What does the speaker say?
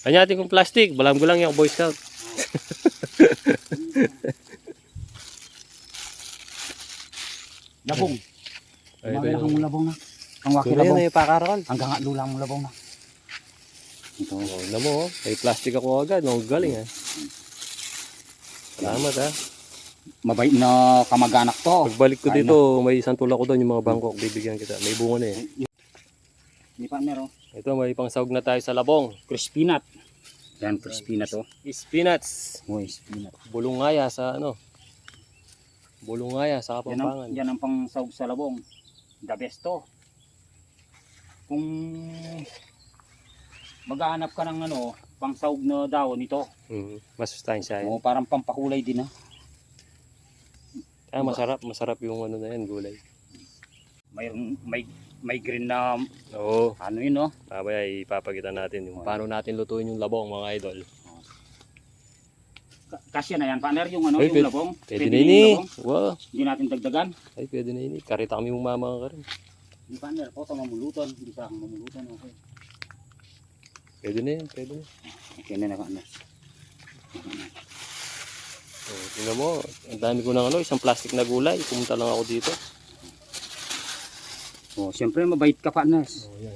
Kanyatin kong plastic. Balam ko lang yung Boy Scout. Labong. Ay, ito Mawala yung... kang labong na. Ang waki Ito labong. yan, pakaroon. Hanggang nga lula mong labong na. Ito. Oh, alam mo, may plastic ako agad. No, galing ha. Salamat ha. Mabait na kamag-anak to. Pagbalik ko Kain dito, may isang tulak ko doon yung mga bangkok. Bibigyan kita. May bunga na eh. Hindi pa meron. Ito, may pangsahog na tayo sa labong. Crispy nut. Yan, crispy nut to. Spinach. Crispy nut. Bulungaya sa ano. Bulungaya sa Kapampangan. Yan ang pangsahog sa labong. The best to. Kung maghahanap ka ng ano, pangsahog na dahon nito. Masustansya yan. O parang pampakulay din ha. Ah, masarap yung ano na yan, gulay. May green na Oo. ano yun no? Mamaya ipapakita natin yung paano natin lutuin yung labong mga idol. Kasya na yan, partner, yung ano, Ay, yung labong. Pwede na yung ini. labong. Wow. Hindi natin dagdagan. Ay, pwede na ini. Karita kami mong mama ka rin. Hindi partner, po sa mamulutan. Hindi sa akong mamulutan. Okay. Pwede na yan, pwede na. Okay na na partner. Oh, tingnan mo, ang dami ko ng ano, isang plastic na gulay. Pumunta lang ako dito. Oh, siyempre mabait ka partner. Oh, yan.